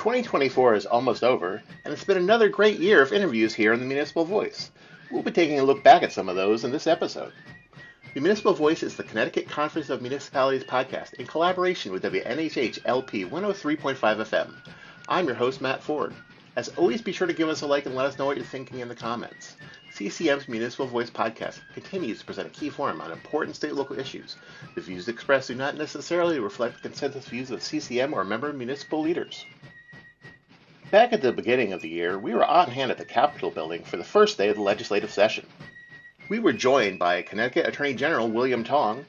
2024 is almost over, and it's been another great year of interviews here on the Municipal Voice. We'll be taking a look back at some of those in this episode. The Municipal Voice is the Connecticut Conference of Municipalities podcast in collaboration with WNHH LP 103.5 FM. I'm your host, Matt Ford. As always, be sure to give us a like and let us know what you're thinking in the comments. CCM's Municipal Voice podcast continues to present a key forum on important state and local issues. The views expressed do not necessarily reflect the consensus views of CCM or member municipal leaders. Back at the beginning of the year, we were on hand at the Capitol building for the first day of the legislative session. We were joined by Connecticut Attorney General William Tong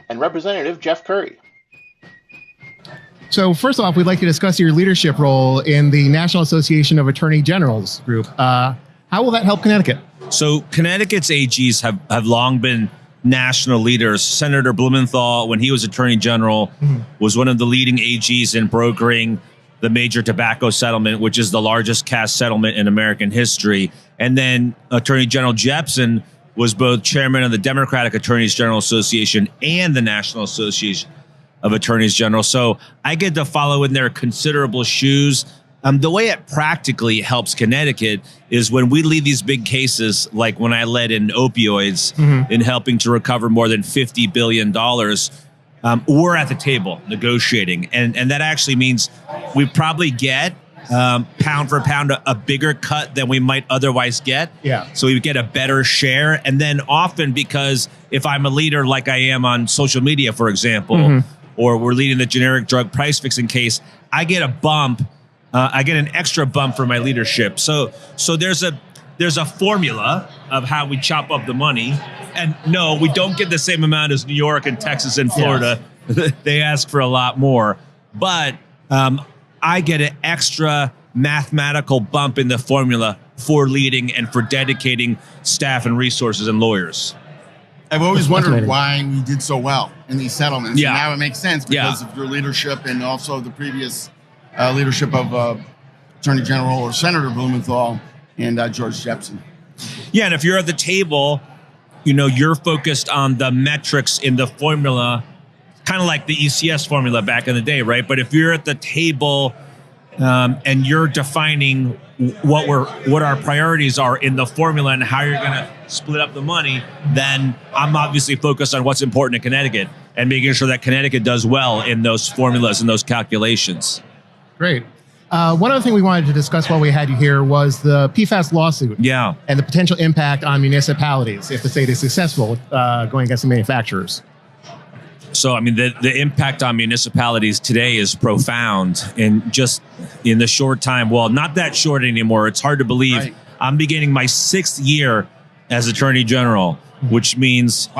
and Representative Jeff Curry. So first off, we'd like to discuss your leadership role in the National Association of Attorney Generals group. How will that help Connecticut? So Connecticut's AGs have long been national leaders. Senator Blumenthal, when he was Attorney General, was one of the leading AGs in brokering the major tobacco settlement, which is the largest cash settlement in American history. And then Attorney General Jepsen was both chairman of the Democratic Attorneys General Association and the National Association of Attorneys General. So I get to follow in their considerable shoes. The way it practically helps Connecticut is when we lead these big cases, like when I led in opioids in helping to recover more than $50 billion, we're at the table negotiating. And that actually means we probably get pound for pound a bigger cut than we might otherwise get. Yeah. So we get a better share. And then often, because if I'm a leader like I am on social media, for example, or we're leading the generic drug price fixing case, I get a bump. I get an extra bump for my leadership. So there's a formula of how we chop up the money. And no, we don't get the same amount as New York and Texas and Florida. Yes. They ask for a lot more. But I get an extra mathematical bump in the formula for leading and for dedicating staff and resources and lawyers. I've always wondered why we did so well in these settlements. Yeah. And now it makes sense because of your leadership and also the previous leadership of Attorney General or Senator Blumenthal and George Jepsen. Yeah, and if you're at the table, you're focused on the metrics in the formula, kind of like the ECS formula back in the day, right? But if you're at the table and you're defining what our priorities are in the formula and how you're going to split up the money, then I'm obviously focused on what's important in Connecticut and making sure that Connecticut does well in those formulas and those calculations. Great. One other thing we wanted to discuss while we had you here was the PFAS lawsuit. Yeah. And the potential impact on municipalities if the state is successful going against the manufacturers. So, I mean, the impact on municipalities today is profound. And just in the short time, well, not that short anymore. It's hard to believe. Right. I'm beginning my 6th year as Attorney General, which means,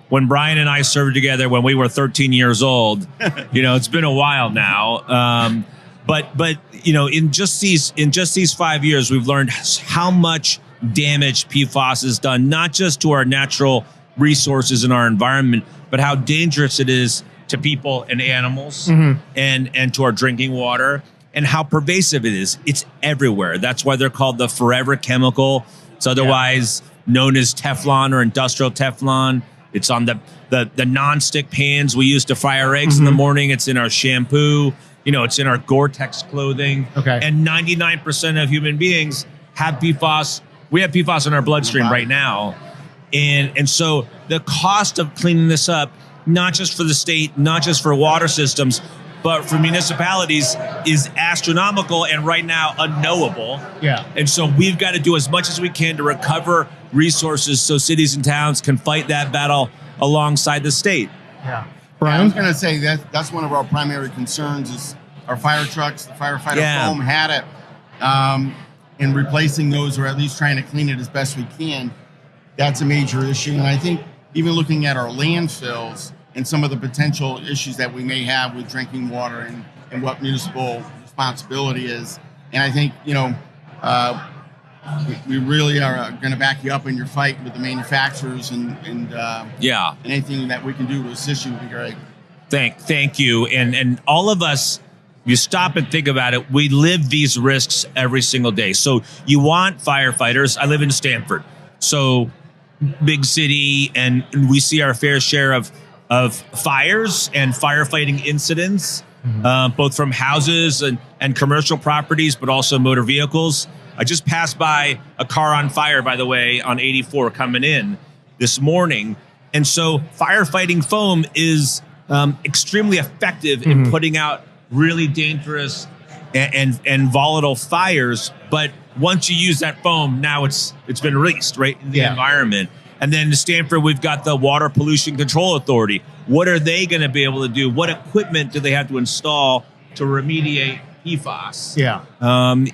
when Brian and I served together when we were 13 years old, it's been a while now. But in just these 5 years, we've learned how much damage PFAS has done, not just to our natural resources and our environment, but how dangerous it is to people and animals and to our drinking water, and how pervasive it is. It's everywhere. That's why they're called the forever chemical. It's otherwise known as Teflon or industrial Teflon. It's on the nonstick pans we use to fry our eggs in the morning. It's in our shampoo. It's in our Gore-Tex clothing. Okay. And 99% of human beings have PFAS. We have PFAS in our bloodstream right now. And so the cost of cleaning this up, not just for the state, not just for water systems, but for municipalities, is astronomical and right now unknowable. Yeah. And so we've got to do as much as we can to recover resources so cities and towns can fight that battle alongside the state. Yeah. Brian? I was going to say that's one of our primary concerns is our fire trucks, the firefighter foam had it, and replacing those or at least trying to clean it as best we can. That's a major issue. And I think even looking at our landfills and some of the potential issues that we may have with drinking water and what municipal responsibility is. And I think, we really are going to back you up in your fight with the manufacturers and anything that we can do to assist you would be great. Thank you. And all of us, if you stop and think about it, we live these risks every single day. So you want firefighters. I live in Stamford. So big city, and we see our fair share of fires and firefighting incidents. both from houses and commercial properties, but also motor vehicles. I just passed by a car on fire, by the way, on 84 coming in this morning. And so firefighting foam is extremely effective in putting out really dangerous and volatile fires. But once you use that foam, now it's been released right in the environment. And then in Stanford, we've got the Water Pollution Control Authority. What are they going to be able to do? What equipment do they have to install to remediate PFAS?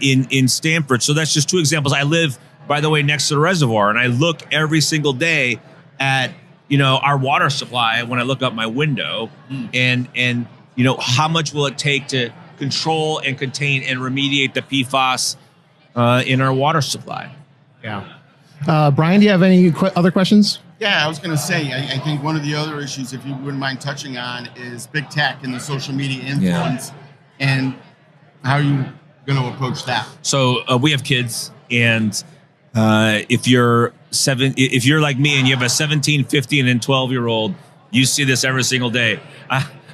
In Stanford. So that's just two examples. I live, by the way, next to the reservoir, and I look every single day at our water supply when I look out my window, and how much will it take to control and contain and remediate the PFAS in our water supply? Brian, do you have any other questions? Yeah, I was going to say, I think one of the other issues, if you wouldn't mind touching on, is big tech and the social media influence, and how are you going to approach that? So we have kids, and if you're like me and you have a 17, 15, and 12-year-old, you see this every single day.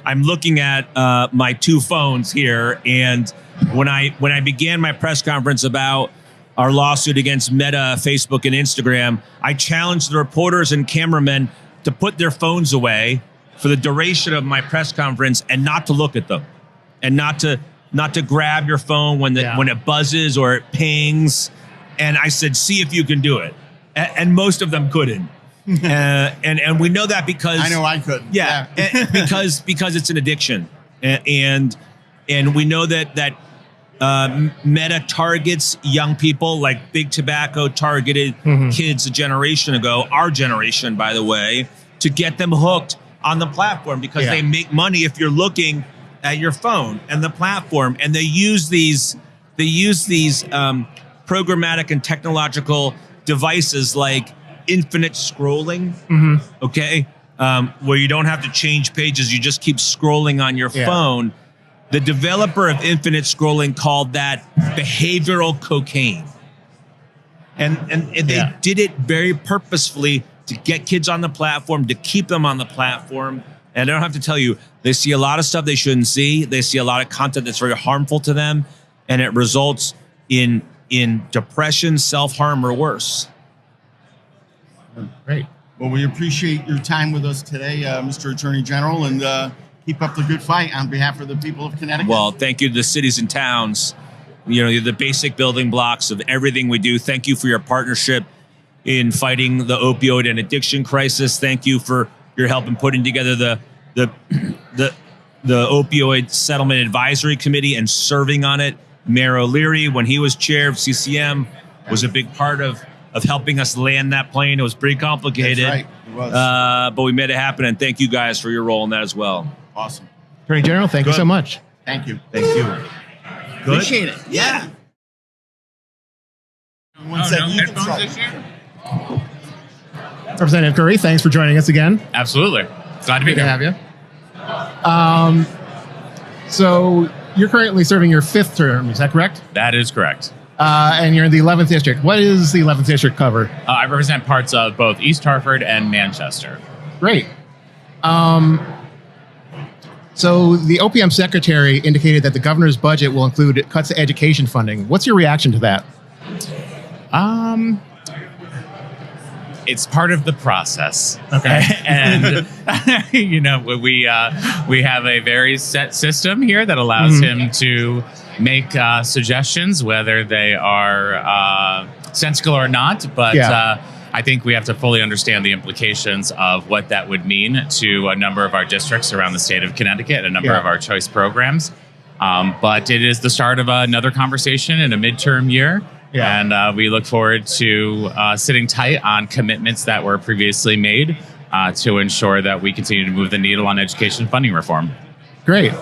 I'm looking at my two phones here, and when I began my press conference about our lawsuit against Meta, Facebook, and Instagram, I challenged the reporters and cameramen to put their phones away for the duration of my press conference and not to look at them, and not to grab your phone when it buzzes or it pings. And I said, see if you can do it. And most of them couldn't. And we know that because I know I couldn't. because it's an addiction. And we know that Meta targets young people, like Big Tobacco targeted kids a generation ago, our generation, by the way, to get them hooked on the platform, because they make money if you're looking at your phone and the platform. And they use these programmatic and technological devices like infinite scrolling, where you don't have to change pages, you just keep scrolling on your phone. The developer of infinite scrolling called that behavioral cocaine. And they did it very purposefully to get kids on the platform, to keep them on the platform. And I don't have to tell you, they see a lot of stuff they shouldn't see. They see a lot of content that's very harmful to them, and it results in depression, self-harm, or worse. Great. Well, we appreciate your time with us today, Mr. Attorney General, and keep up the good fight on behalf of the people of Connecticut. Well, thank you to the cities and towns. You're the basic building blocks of everything we do. Thank you for your partnership in fighting the opioid and addiction crisis. Thank you for your help in putting together the opioid settlement advisory committee and serving on it. Mayor O'Leary, when he was chair of CCM, was a big part of helping us land that plane. It was pretty complicated. That's right. It was. But we made it happen, and thank you guys for your role in that as well. Awesome. Attorney General, thank you so much. Thank you. Thank you. Good? Appreciate it. Yeah. One second. You can start. Representative Curry, thanks for joining us again. Absolutely. Glad to be Good here. to have you. So you're currently serving your 5th term, is that correct? That is correct. And you're in the 11th District. What does the 11th District cover? I represent parts of both East Hartford and Manchester. Great. So the OPM secretary indicated that the governor's budget will include cuts to education funding. What's your reaction to that? It's part of the process. Okay. And, we have a very set system here that allows him to make suggestions, whether they are sensical or not. But I think we have to fully understand the implications of what that would mean to a number of our districts around the state of Connecticut, a number of our choice programs. But it is the start of another conversation in a midterm year. Yeah. And we look forward to sitting tight on commitments that were previously made to ensure that we continue to move the needle on education funding reform. Great.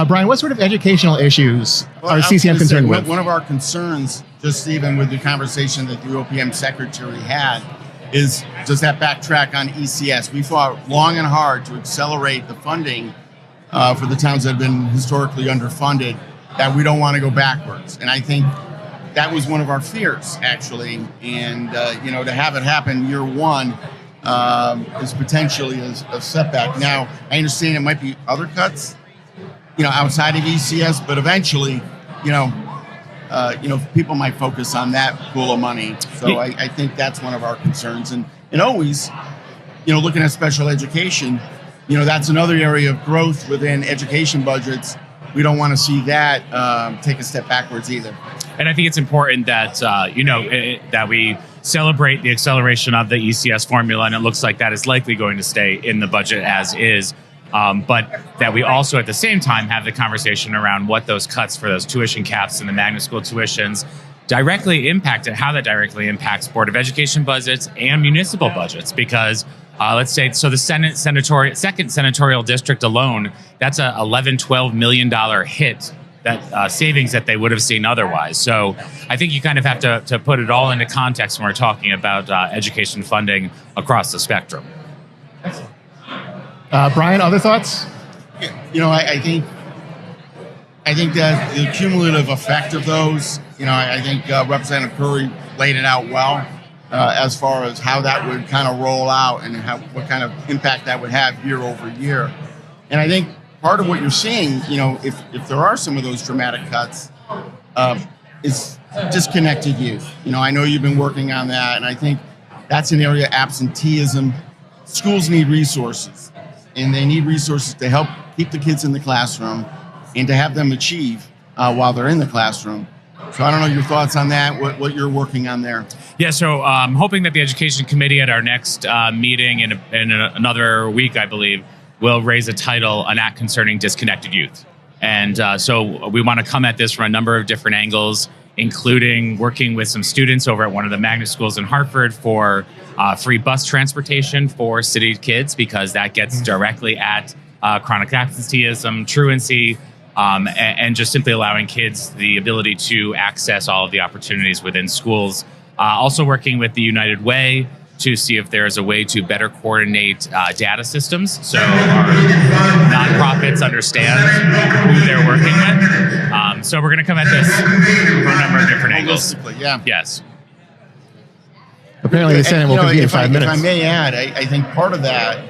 Brian, what sort of educational issues are CCM concerned with? One of our concerns, just even with the conversation that the OPM secretary had, is does that backtrack on ECS? We fought long and hard to accelerate the funding for the towns that have been historically underfunded, that we don't want to go backwards. And I think that was one of our fears, actually. And, to have it happen year one is potentially a setback. Now, I understand it might be other cuts. outside of ECS, but eventually, people might focus on that pool of money. So I think that's one of our concerns. And always, looking at special education, that's another area of growth within education budgets. We don't want to see that take a step backwards either. And I think it's important that, that we celebrate the acceleration of the ECS formula, and it looks like that is likely going to stay in the budget as is. But that we also, at the same time, have the conversation around what those cuts for those tuition caps and the magna school tuitions directly impact, and how that directly impacts Board of Education budgets and municipal budgets. Because let's say, so the second senatorial district alone, that's a $11-12 million hit, that savings that they would have seen otherwise. So I think you kind of have to put it all into context when we're talking about education funding across the spectrum. Brian, other thoughts? I think that the cumulative effect of those, I think Representative Curry laid it out well as far as how that would kind of roll out and what kind of impact that would have year over year. And I think part of what you're seeing, if there are some of those dramatic cuts, is disconnected youth. I know you've been working on that, and I think that's an area, absenteeism. Schools need resources, and they need resources to help keep the kids in the classroom and to have them achieve while they're in the classroom. So I don't know your thoughts on that, what you're working on there. Yeah, so I'm hoping that the Education Committee at our next meeting in another week, I believe, will raise a title, An Act Concerning Disconnected Youth. And so we want to come at this from a number of different angles, including working with some students over at one of the magnet schools in Hartford for free bus transportation for city kids, because that gets directly at chronic absenteeism, truancy, and just simply allowing kids the ability to access all of the opportunities within schools. Also working with the United Way to see if there is a way to better coordinate data systems, so our nonprofits understand who they're working with. So we're going to come at this from a number of different angles. Yeah. Yes. Apparently the Senate will convene in 5 minutes. If I may add, I think part of that,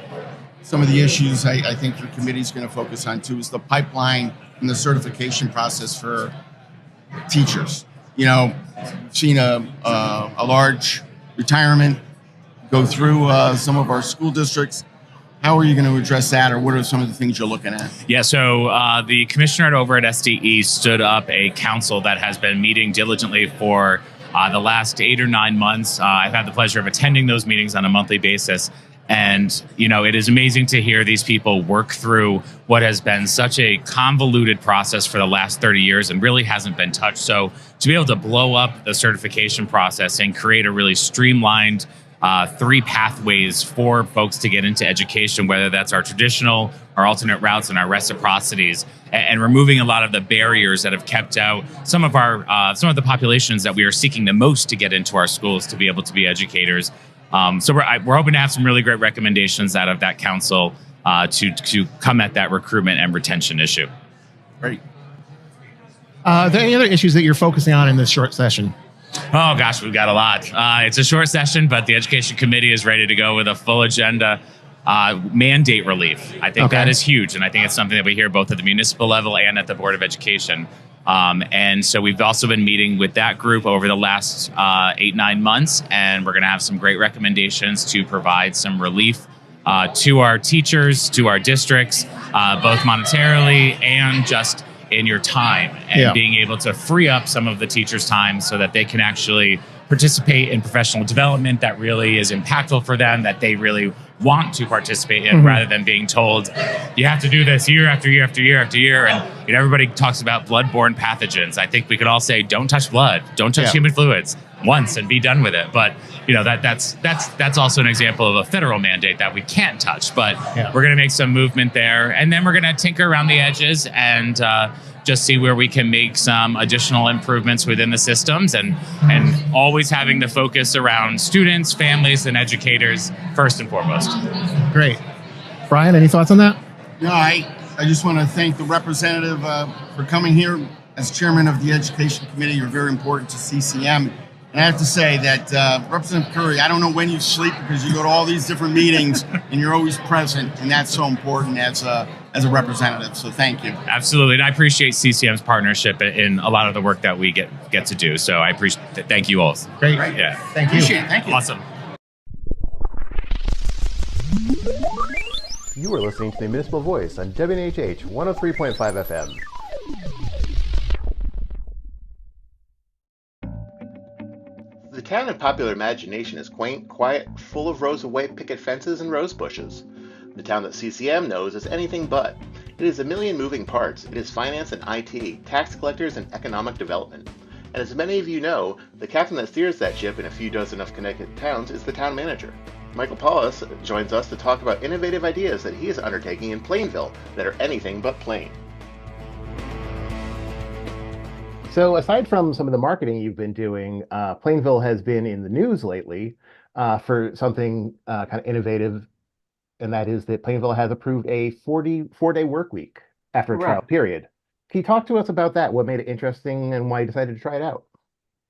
some of the issues I think your committee is going to focus on too, is the pipeline and the certification process for teachers. We've seen a large retirement go through some of our school districts. How are you going to address that, or what are some of the things you're looking at? Yeah, so the commissioner over at SDE stood up a council that has been meeting diligently for the last 8 or 9 months. I've had the pleasure of attending those meetings on a monthly basis. And, it is amazing to hear these people work through what has been such a convoluted process for the last 30 years and really hasn't been touched. So to be able to blow up the certification process and create a really streamlined 3 pathways for folks to get into education, whether that's our traditional, our alternate routes, and our reciprocities, and removing a lot of the barriers that have kept out some of the populations that we are seeking the most to get into our schools to be able to be educators. So we're hoping to have some really great recommendations out of that council to come at that recruitment and retention issue. Great. Are there any other issues that you're focusing on in this short session? Oh, gosh, we've got a lot. It's a short session, but the Education Committee is ready to go with a full agenda. Mandate relief. I think that is huge, and I think it's something that we hear both at the municipal level and at the Board of Education. And so we've also been meeting with that group over the last 8-9 months, and we're going to have some great recommendations to provide some relief to our teachers, to our districts, both monetarily and just in your time, and being able to free up some of the teachers' time so that they can actually participate in professional development that really is impactful for them, that they really want to participate in, rather than being told you have to do this year after year after year after year. And everybody talks about bloodborne pathogens. I think we could all say, don't touch blood, don't touch human fluids once and be done with it. But that's also an example of a federal mandate that we can't touch. But we're going to make some movement there, and then we're going to tinker around the edges and just see where we can make some additional improvements within the systems, and always having the focus around students, families, and educators first and foremost. Great. Brian, any thoughts on that? No, I just want to thank the representative for coming here. As chairman of the Education Committee, you're very important to CCM. And I have to say that Representative Curry, I don't know when you sleep because you go to all these different meetings and you're always present, and that's so important as a representative. So thank you. Absolutely, and I appreciate CCM's partnership in a lot of the work that we get to do. So I appreciate it. Thank you all. Great. Yeah. Thank you. Appreciate it. Thank you. Awesome. You are listening to the Municipal Voice on WNHH 103.5 FM. The town in popular imagination is quaint, quiet, full of rows of white picket fences and rose bushes. The town that CCM knows is anything but. It is a million moving parts. It is finance and IT, tax collectors and economic development. And as many of you know, the captain that steers that ship in a few dozen of Connecticut towns is the town manager. Michael Paulus joins us to talk about innovative ideas that he is undertaking in Plainville that are anything but plain. So aside from some of the marketing you've been doing, Plainville has been in the news lately for something kind of innovative, and that is that Plainville has approved a 4-day work week after a trial period. Can you talk to us about that? What made it interesting and why you decided to try it out?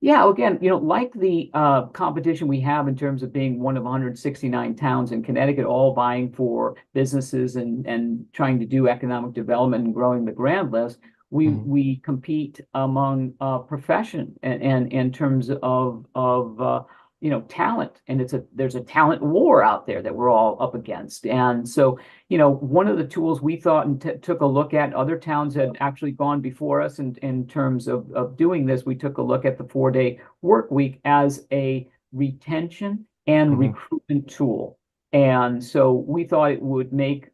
Yeah, again, like the competition we have in terms of being one of 169 towns in Connecticut, all vying for businesses and trying to do economic development and growing the grand list, we compete among profession and in terms of talent, and there's a talent war out there that we're all up against. And so one of the tools we thought and took a look at, other towns had actually gone before us in terms of doing this. We took a look at the 4-day work week as a retention and recruitment tool. And so we thought it would make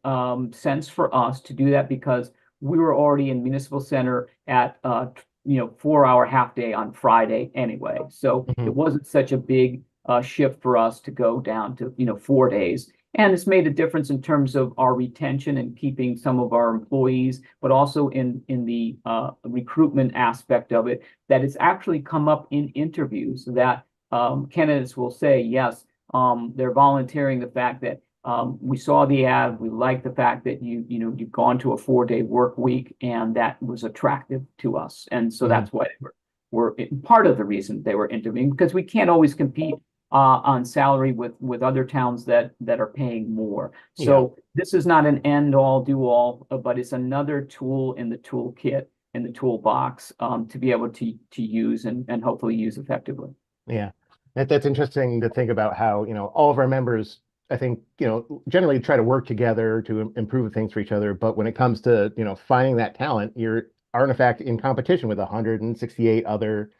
sense for us to do that because we were already in Municipal Center at 4-hour half day on Friday anyway. So it wasn't such a big shift for us to go down to 4 days. And it's made a difference in terms of our retention and keeping some of our employees, but also in the recruitment aspect of it, that it's actually come up in interviews that candidates will say, yes, they're volunteering the fact that we saw the ad, we like the fact that you've gone to a 4-day work week, and that was attractive to us. And so that's why they were part of the reason they were interviewing, because we can't always compete on salary with other towns that are paying more. So this is not an end all do all, but it's another tool in the toolkit, in the toolbox, to be able to use and hopefully use effectively. Yeah, that's interesting to think about how, all of our members, I think, generally try to work together to improve things for each other. But when it comes to, finding that talent, are in fact in competition with 168 other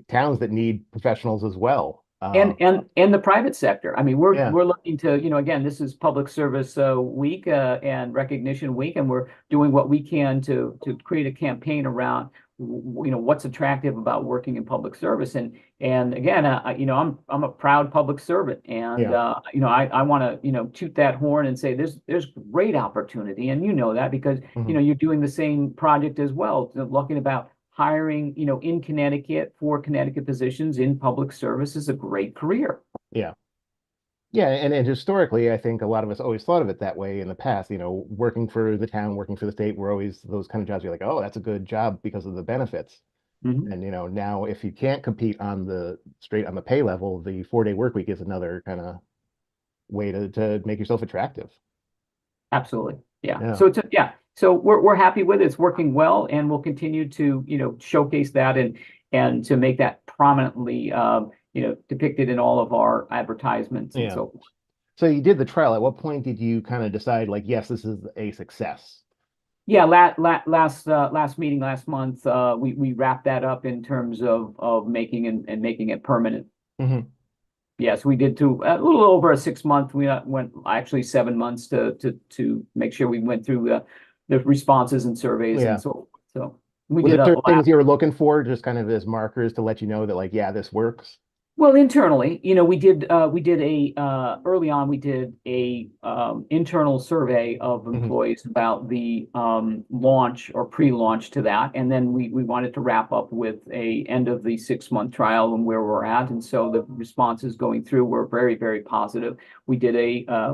towns that need professionals as well. And the private sector. I mean, we're looking to, again, this is Public Service Week and Recognition Week, and we're doing what we can to create a campaign around what's attractive about working in public service. And again, I'm a proud public servant, and I want to toot that horn and say there's great opportunity, and that because you're doing the same project as well, looking about hiring in Connecticut for Connecticut positions in public service is a great career. Yeah, and historically, I think a lot of us always thought of it that way in the past. Working for the town, working for the state, we're always those kind of jobs. You're like, oh, that's a good job because of the benefits. And now if you can't compete straight on the pay level, the 4-day work week is another kind of way to make yourself attractive. Absolutely, yeah. So so we're happy with it. It's working well, and we'll continue to showcase that and to make that prominently depicted in all of our advertisements and so forth. So you did the trial. At what point did you kind of decide, like, yes, this is a success? Yeah, last meeting last month, we wrapped that up in terms of making it permanent. Yes, we did a little over a 6-month. We went actually 7 months to make sure we went through the responses and surveys and so forth. So we did things you were looking for, just kind of as markers to let you know that, like, yeah, this works. Well, internally, we did early on, we did a internal survey of employees about the launch or pre-launch to that. And then we wanted to wrap up with a end of the 6-month trial and where we're at. And so the responses going through were very, very positive. We did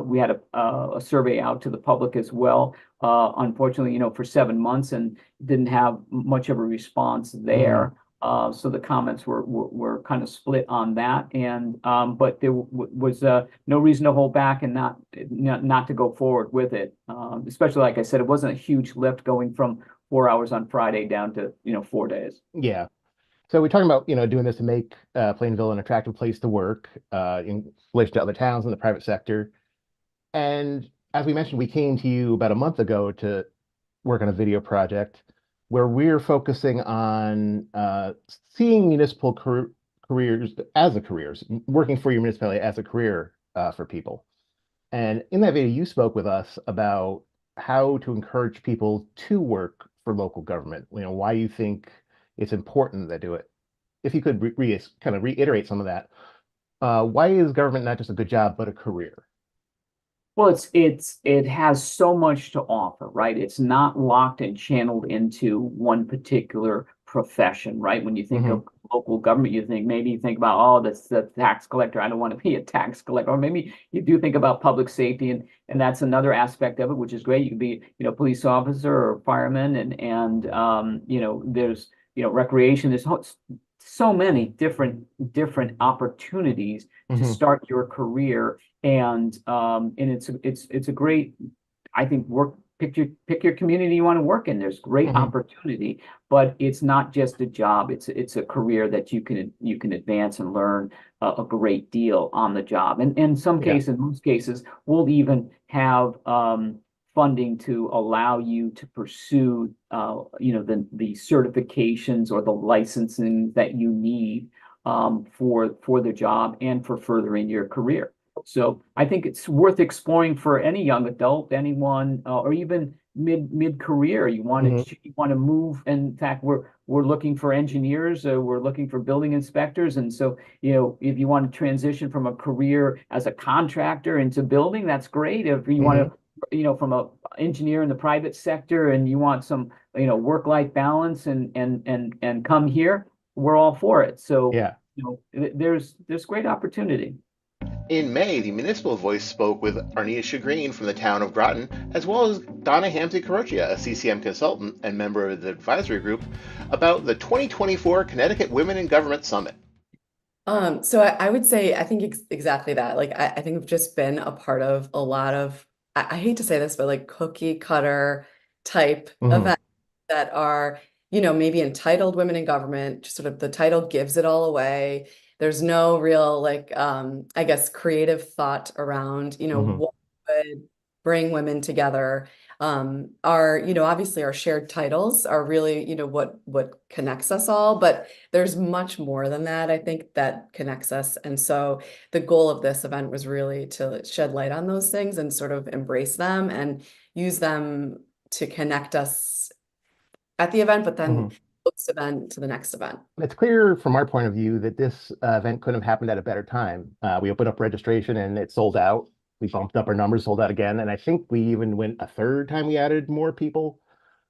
we had a survey out to the public as well. Unfortunately, for 7 months, and didn't have much of a response there. So the comments were kind of split on that, and but there was no reason to hold back and not to go forward with it. Especially, like I said, it wasn't a huge lift going from 4 hours on Friday down to 4 days. Yeah. So we're talking about, doing this to make Plainville an attractive place to work in relation to other towns in the private sector. And as we mentioned, we came to you about a month ago to work on a video project where we're focusing on seeing municipal careers as a careers, working for your municipality as a career for people. And in that video, you spoke with us about how to encourage people to work for local government. Why you think it's important that they do it. If you could kind of reiterate some of that, why is government not just a good job, but a career? Well, it has so much to offer, right? It's not locked and channeled into one particular profession, right? When you think of local government, you think about, oh, that's the tax collector. I don't want to be a tax collector. Or maybe you do think about public safety, and that's another aspect of it, which is great. You could be, police officer or fireman, and there's recreation. There's so many different opportunities to start your career, and it's a great, I think, pick your community you want to work in. There's great opportunity, but it's not just a job. It's a career that you can advance and learn a great deal on the job. And in some cases, most cases, we'll even have funding to allow you to pursue the certifications or the licensing that you need for the job and for furthering your career. So I think it's worth exploring for any young adult, anyone, or even mid-career. You want to move. In fact, we're looking for engineers, we're looking for building inspectors, and so if you want to transition from a career as a contractor into building, that's great. If you want to from a engineer in the private sector and you want some work-life balance and come here, we're all for it. So there's great opportunity. In May, the Municipal Voice spoke with Arnita Shagreen from the town of Groton, as well as Donna Hamsey-Caroccia, a CCM consultant and member of the advisory group, about the 2024 Connecticut Women in Government Summit. So I would say, I think exactly that. Like, I think I've just been a part of a lot of, I hate to say this, but like cookie cutter type events that are, maybe entitled Women in Government, just sort of the title gives it all away. There's no real, I guess, creative thought around, what would bring women together. Obviously our shared titles are really, what connects us all, but there's much more than that, I think, that connects us. And so the goal of this event was really to shed light on those things and sort of embrace them and use them to connect us at the event, but then post-event to the next event. It's clear from our point of view that this event couldn't have happened at a better time. We opened up registration and it sold out. We bumped up our numbers, sold out again. And I think we even went a third time we added more people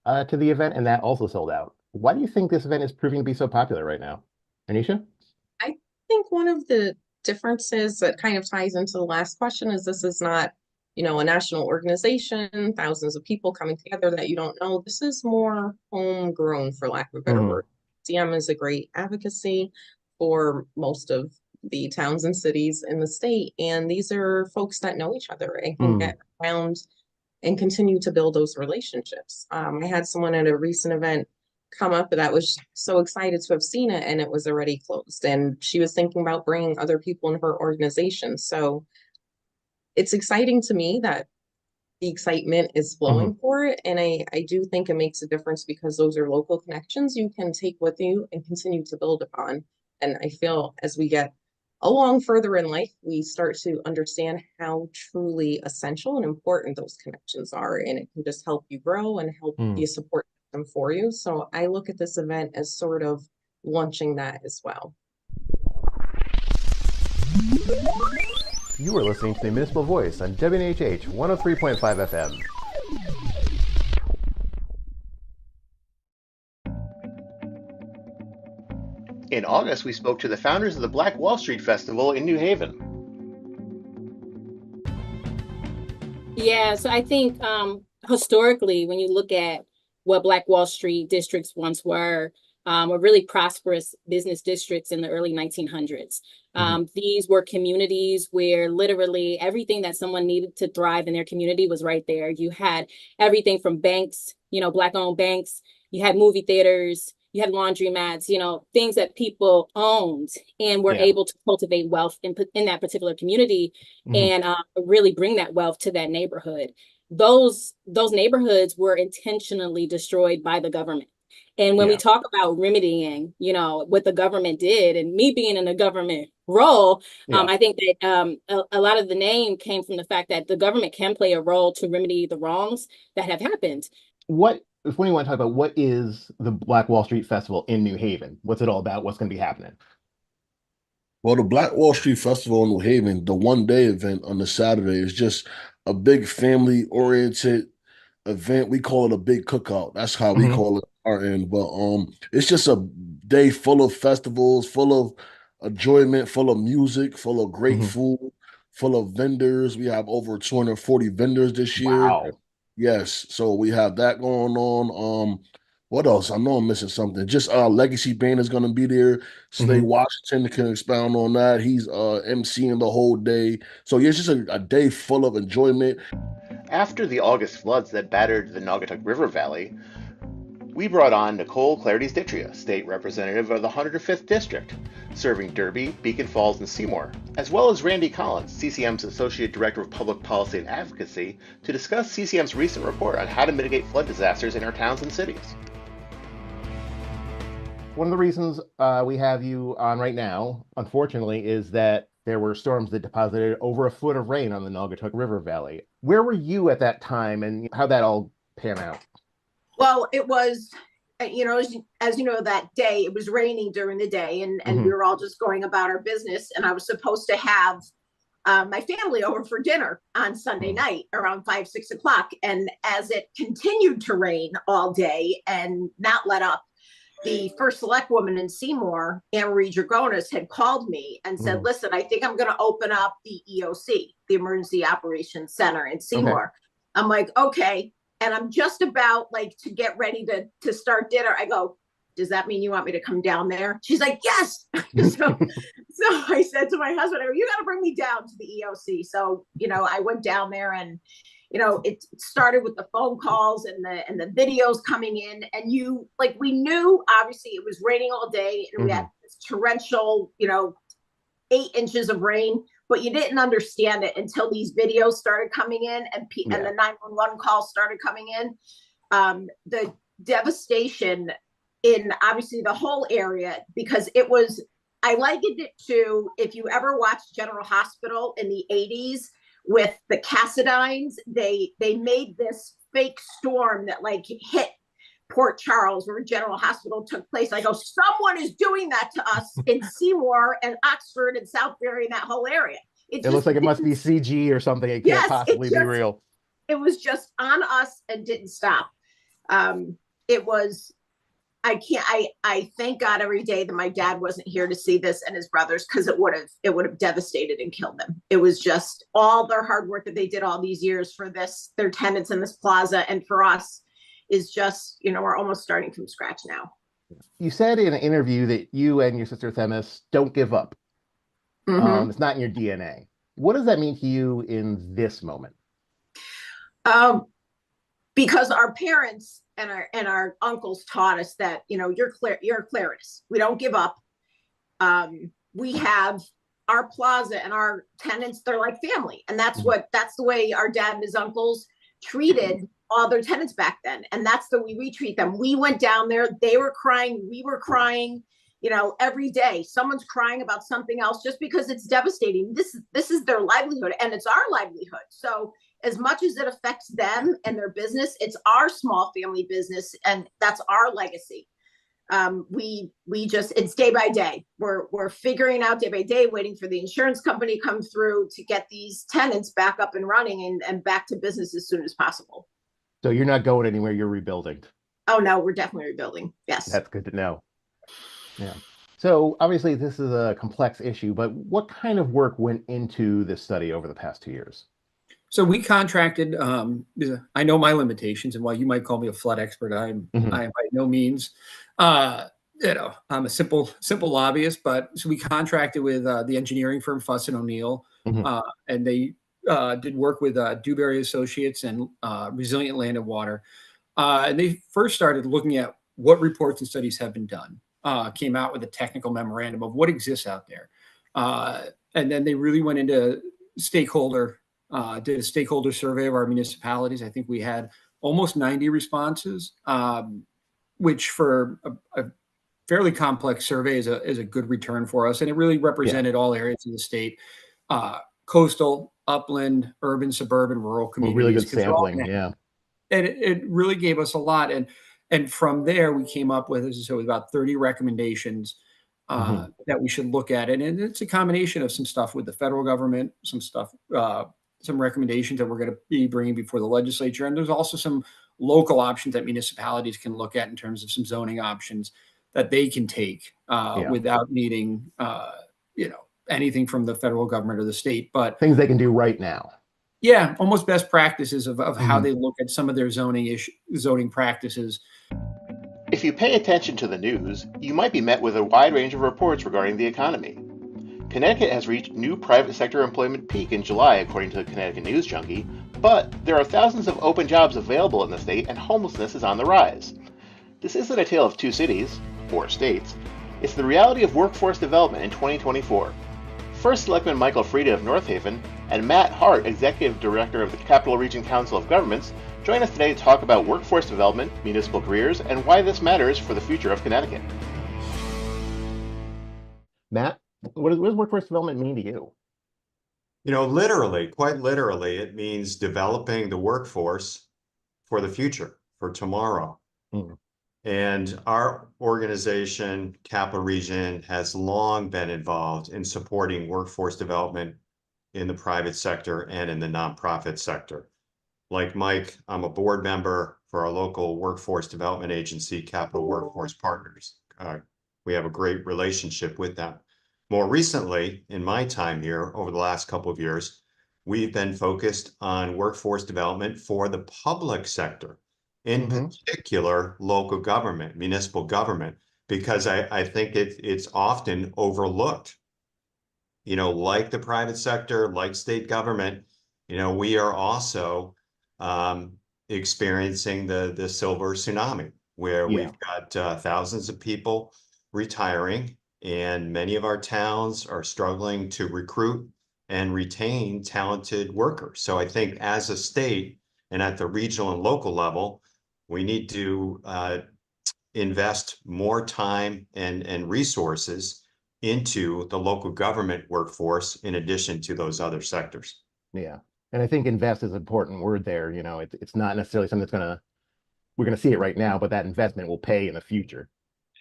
to the event, and that also sold out. Why do you think this event is proving to be so popular right now? Anisha? I think one of the differences that kind of ties into the last question is this is not, a national organization, thousands of people coming together that you don't know. This is more homegrown, for lack of a better word. CM is a great advocacy for most of the towns and cities in the state. And these are folks that know each other and can get around and continue to build those relationships. I had someone at a recent event come up that was so excited to have seen it, and it was already closed. And she was thinking about bringing other people in her organization. So it's exciting to me that the excitement is flowing for it. And I do think it makes a difference because those are local connections you can take with you and continue to build upon. And I feel as we get along further in life, we start to understand how truly essential and important those connections are. And it can just help you grow and help be a support system for you. So I look at this event as sort of launching that as well. You are listening to the Municipal Voice on WNHH 103.5 FM. In August, we spoke to the founders of the Black Wall Street Festival in New Haven. Yeah, so I think historically, when you look at what Black Wall Street districts once were, were really prosperous business districts in the early 1900s. These were communities where literally everything that someone needed to thrive in their community was right there. You had everything from banks, Black-owned banks. You had movie theaters. You had laundromats, things that people owned and were able to cultivate wealth in that particular community and really bring that wealth to that neighborhood. Those neighborhoods were intentionally destroyed by the government. And when we talk about remedying, what the government did, and me being in a government role, I think that a lot of the name came from the fact that the government can play a role to remedy the wrongs that have happened. If you want to talk about what is the Black Wall Street Festival in New Haven? What's it all about? What's going to be happening? Well, the Black Wall Street Festival in New Haven, the one-day event on the Saturday, is just a big family-oriented event. We call it a big cookout. That's how we call it at our end. But it's just a day full of festivals, full of enjoyment, full of music, full of great food, full of vendors. We have over 240 vendors this year. Wow. Yes, so we have that going on. What else? I know I'm missing something. Just Legacy Band is going to be there. Slade Washington can expound on that. He's emceeing the whole day. So yeah, it's just a day full of enjoyment. After the August floods that battered the Naugatuck River Valley, we brought on Nicole Clarides-Ditria, state representative of the 105th District, serving Derby, Beacon Falls, and Seymour, as well as Randy Collins, CCM's Associate Director of Public Policy and Advocacy, to discuss CCM's recent report on how to mitigate flood disasters in our towns and cities. One of the reasons we have you on right now, unfortunately, is that there were storms that deposited over a foot of rain on the Naugatuck River Valley. Where were you at that time, and how'd that all pan out? Well, it was, as you know, that day, it was raining during the day, and we were all just going about our business. And I was supposed to have my family over for dinner on Sunday night around 5, 6 o'clock. And as it continued to rain all day and not let up, the first select woman in Seymour, Anne-Marie Dragonis, had called me and said, listen, I think I'm going to open up the EOC, the Emergency Operations Center in Seymour. Okay. I'm like, okay. And I'm just about to get ready to start dinner. I go, does that mean you want me to come down there? She's like, yes. so I said to my husband, you got to bring me down to the EOC. So, I went down there, and, it started with the phone calls and the videos coming in, and we knew obviously it was raining all day, and we had this torrential, 8 inches of rain, but you didn't understand it until these videos started coming in and the 911 calls started coming in. The devastation in obviously the whole area, because I likened it to, if you ever watched General Hospital in the 80s with the Cassidines, they made this fake storm that hit Port Charles, where General Hospital took place. I go, someone is doing that to us in Seymour and Oxford and Southbury and that whole area. It looks like it must be CG or something. It can't possibly be real. It was just on us and didn't stop. I thank God every day that my dad wasn't here to see this, and his brothers, because it would have devastated and killed them. It was just all their hard work that they did all these years for their tenants in this plaza, and for us is just, we're almost starting from scratch now. You said in an interview that you and your sister Themis don't give up. It's not in your DNA. What does that mean to you in this moment? Because our parents and our uncles taught us that, you're a Clarides. We don't give up. We have our plaza and our tenants, they're like family. And that's the way our dad and his uncles treated all their tenants back then. And that's the way we treat them. We went down there, they were crying, we were crying, every day. Someone's crying about something else just because it's devastating. This is their livelihood, and it's our livelihood. So as much as it affects them and their business, it's our small family business, and that's our legacy. It's day by day. We're figuring out day by day, waiting for the insurance company to come through to get these tenants back up and running and back to business as soon as possible. So you're not going anywhere, you're rebuilding. Oh no, we're definitely rebuilding. Yes. That's good to know. Yeah. So obviously this is a complex issue, but what kind of work went into this study over the past 2 years? So we contracted, I know my limitations, and while you might call me a flood expert, I am by no means. I'm a simple lobbyist, but so we contracted with the engineering firm Fuss and O'Neill, and they did work with Dewberry Associates and Resilient Land and Water. And they first started looking at what reports and studies have been done, came out with a technical memorandum of what exists out there. And then they really went into did a stakeholder survey of our municipalities. I think we had almost 90 responses, which for a fairly complex survey is a good return for us. And it really represented all areas of the state, coastal, upland, urban, suburban, rural communities. Really good sampling, And it really gave us a lot. And from there, we came up with, as I said, with about 30 recommendations that we should look at. And it's a combination of some stuff with the federal government, some recommendations that we're going to be bringing before the legislature. And there's also some local options that municipalities can look at in terms of some zoning options that they can take without needing, anything from the federal government or the state. But things they can do right now. Yeah, almost best practices of how they look at some of their zoning practices. If you pay attention to the news, you might be met with a wide range of reports regarding the economy. Connecticut has reached new private sector employment peak in July, according to the Connecticut News Junkie, but there are thousands of open jobs available in the state and homelessness is on the rise. This isn't a tale of two cities, or states. It's the reality of workforce development in 2024. First Selectman Michael Frieda of North Haven and Matt Hart, Executive Director of the Capital Region Council of Governments, join us today to talk about workforce development, municipal careers, and why this matters for the future of Connecticut. Matt, what does workforce development mean to you? Literally, quite literally, it means developing the workforce for the future, for tomorrow. And our organization, Capital Region, has long been involved in supporting workforce development in the private sector and in the nonprofit sector. Like Mike, I'm a board member for our local workforce development agency, Capital Workforce Partners. We have a great relationship with them. More recently, in my time here, over the last couple of years, we've been focused on workforce development for the public sector, in particular, local government, municipal government, because I think it's often overlooked. Like the private sector, like state government, we are also experiencing the silver tsunami, where we've got thousands of people retiring, and many of our towns are struggling to recruit and retain talented workers. So I think as a state and at the regional and local level, we need to invest more time and resources into the local government workforce in addition to those other sectors. Yeah. And I think invest is an important word there. It's not necessarily something we're going to see it right now, but that investment will pay in the future.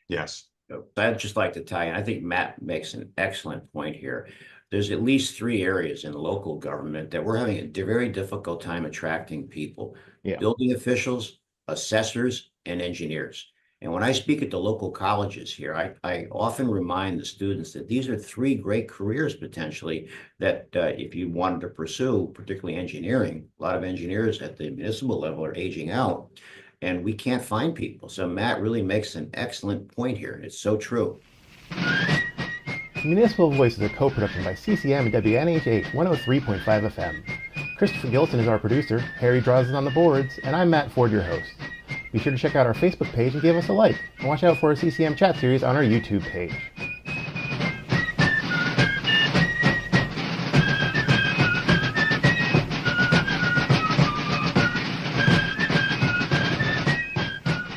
Yes. I'd just like to tie in. I think Matt makes an excellent point here. There's at least 3 areas in local government that we're having a very difficult time attracting people. Building officials, assessors, and engineers. And when I speak at the local colleges here, I often remind the students that these are 3 great careers potentially that if you wanted to pursue, particularly engineering, a lot of engineers at the municipal level are aging out and we can't find people. So Matt really makes an excellent point here. It's so true. Municipal Voice is a co-production by CCM and WNHH 103.5 FM. Christopher Gilson is our producer, Harry Draws is on the boards, and I'm Matt Ford, your host. Be sure to check out our Facebook page and give us a like, and watch out for our CCM chat series on our YouTube page.